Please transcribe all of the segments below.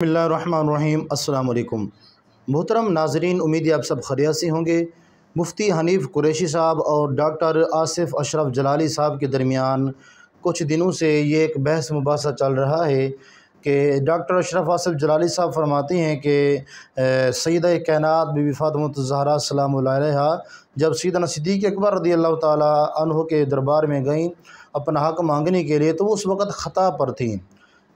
बिस्मिल्लाहिर्रहमानिर्रहीम। अस्सलाम वालेकुम। मोहतरम नाज़रीन, उम्मीद है आप सब खैरियत से होंगे। मुफ्ती हनीफ़ कुरैशी साहब और डॉक्टर आसिफ़ अशरफ जलाली साहब के दरमियान कुछ दिनों से ये एक बहस मुबासा चल रहा है कि डॉक्टर अशरफ आसिफ़ जलाली साहब फरमाते हैं कि सैयदा कायनात बीबी फ़ातिमा ज़हरा सलामुल्लाह अलैहा जब सैयदना सिद्दीक़ अकबर रज़ियल्लाहु ताला अन्हु के दरबार में गईं अपना हक़ मांगने के लिए, तो उस वक़्त ख़ता पर थीं,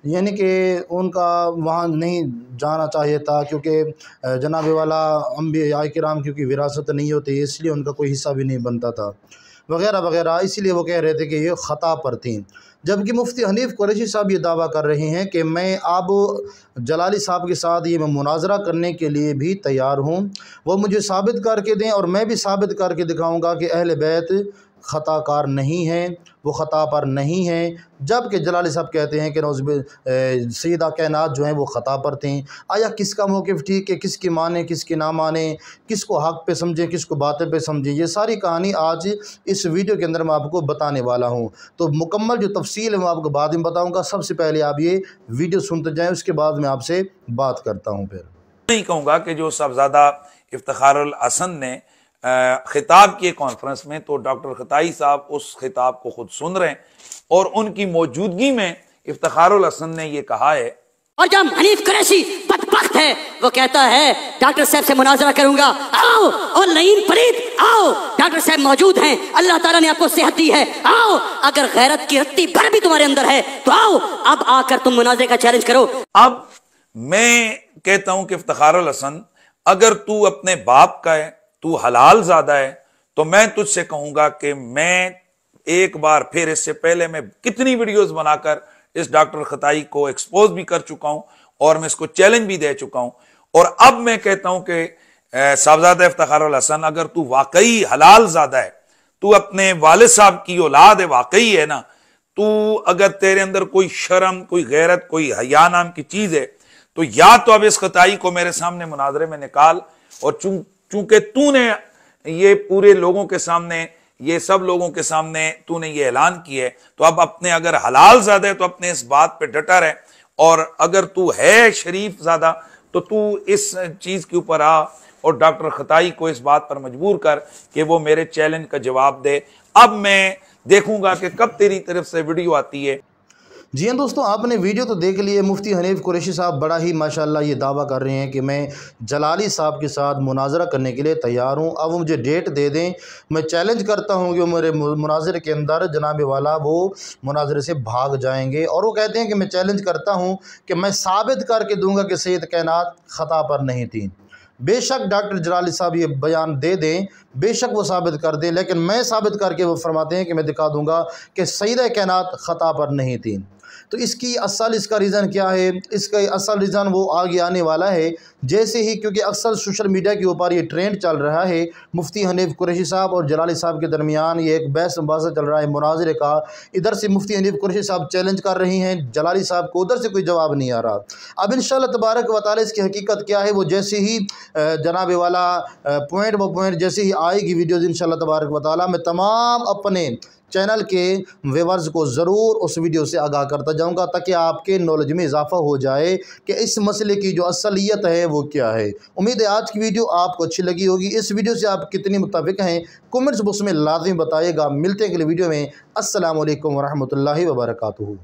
यानी कि उनका वहाँ नहीं जाना चाहिए था, क्योंकि जनाब वाला अंबिया किराम क्योंकि विरासत नहीं होती, इसलिए उनका कोई हिस्सा भी नहीं बनता था वग़ैरह वग़ैरह, इसीलिए वो कह रहे थे कि ये ख़ता पर थीं। जबकि मुफ्ती हनीफ़ कुरैशी साहब ये दावा कर रहे हैं कि मैं अब जलाली साहब के साथ ये मैं मुनाज़रा करने के लिए भी तैयार हूँ, वो मुझे साबित करके दें और मैं भी साबित करके दिखाऊँगा कि अहले बैत ख़ताकार नहीं हैं, वो ख़ता पर नहीं हैं। जबकि जलाली साहब कहते हैं कि सैयदा कायनात जो हैं वो ख़ता पर थीं। आया किसका मौक़िफ़ ठीक है, किसकी माने किसकी ना माने, किसको हक़ पे समझें किसको बातिल पे समझें, ये सारी कहानी आज इस वीडियो के अंदर मैं आपको बताने वाला हूँ। तो मुकम्मल जो तफ़सील है मैं आपको बाद में बताऊँगा। सबसे पहले आप ये वीडियो सुनते जाएँ, उसके बाद मैं आपसे बात करता हूँ। फिर नहीं कहूँगा कि जो साहबज़ादा इफ्तिखारुल हसन ने खिताब किए कॉन्फ्रेंस में, तो डॉक्टर खताई साहब उस खिताब को खुद सुन रहे हैं और उनकी मौजूदगी में इफ्तिखारुल हसन ने ये कहा है। और जब हनीफ कुरैशी बदबख्त है, वो कहता है डॉक्टर साहब से मुनाजरा करूंगा, आओ। और लईन फरीद, आओ, डॉक्टर साहब मौजूद हैं, अल्लाह ताला ने आपको सेहत दी है, आओ। अगर गैरत की रत्ती भर भी तुम्हारे अंदर है तो आओ, अब आकर तुम मुनाजरे का चैलेंज करो। अब मैं कहता हूं कि इफ्तिखारुल हसन, अगर तू अपने बाप का है, तू हलाल ज़्यादा है, तो मैं तुझसे कहूंगा कि मैं एक बार फिर, इससे पहले मैं कितनी वीडियोस बनाकर इस डॉक्टर खताई को एक्सपोज भी कर चुका हूं और मैं इसको चैलेंज भी दे चुका हूं। और अब मैं कहता हूं कि साहबजादा इफ्तिखारुल हसन, अगर तू वाकई हलाल ज़्यादा है, तू अपने वालिद साहब की औलाद है, वाकई है ना, तू अगर तेरे अंदर कोई शर्म, कोई गैरत, कोई हया नाम की चीज़ है, तो या तो अब इस खताई को मेरे सामने मुनाजरे में निकाल। और चूंकि तूने ये पूरे लोगों के सामने, ये सब लोगों के सामने तूने ये ऐलान किया है, तो अब अपने, अगर हलाल ज्यादा है तो अपने इस बात पे डटा रहे, और अगर तू है शरीफ ज्यादा तो तू इस चीज के ऊपर आ और डॉक्टर खताई को इस बात पर मजबूर कर कि वो मेरे चैलेंज का जवाब दे। अब मैं देखूंगा कि कब तेरी तरफ से वीडियो आती है। जी हाँ दोस्तों, आपने वीडियो तो देख लिए। मुफ्ती हनीफ़ कुरैशी साहब बड़ा ही माशाल्लाह ये दावा कर रहे हैं कि मैं जलाली साहब के साथ मुनाजरा करने के लिए तैयार हूँ, अब मुझे डेट दे दें, मैं चैलेंज करता हूँ कि मेरे मुनाजरे के अंदर जनाब वाला वो मुनाजरे से भाग जाएंगे। और वो कहते हैं कि मैं चैलेंज करता हूँ कि मैं साबित करके दूँगा कि सैयद कायनात ख़ता पर नहीं थी। बेशक डॉक्टर जलाली साहब ये बयान दे दें, बेशक वो साबित कर दें, लेकिन मैं साबित करके वो फरमाते हैं कि मैं दिखा दूंगा कि सैयदा कायनात ख़ता पर नहीं थी। तो इसकी असल, इसका रीज़न क्या है? इसका असल रीज़न वो आगे आने वाला है जैसे ही, क्योंकि अक्सर सोशल मीडिया के ऊपर ये ट्रेंड चल रहा है। मुफ्ती हनीफ़ कुरैशी साहब और जलाली साहब के दरमियान ये एक बहस मुबासा चल रहा है मुनाज़रे का। इधर से मुफ्ती हनीफ़ कुरैशी साहब चैलेंज कर रही हैं जलाली साहब को, उधर से कोई जवाब नहीं आ रहा। अब इंशाअल्लाह तबारक व तआला इसकी हकीकत क्या है वो जैसे ही जनाब वाला पॉइंट व पॉइंट जैसे ही आएगी वीडियोज़ इंशाअल्लाह तबारक व तआला, मैं तमाम अपने चैनल के व्यूअर्स को ज़रूर उस वीडियो से आगाह करता जाऊंगा, ताकि आपके नॉलेज में इजाफ़ा हो जाए कि इस मसले की जो असलियत है वो क्या है। उम्मीद है आज की वीडियो आपको अच्छी लगी होगी। इस वीडियो से आप कितनी मुताबिक हैं कमेंट्स बॉक्स में लाज़िम बताइएगा। मिलते हैं अगले वीडियो में। अस्सलामु अलैकुम व रहमतुल्लाहि व बरकातुहू।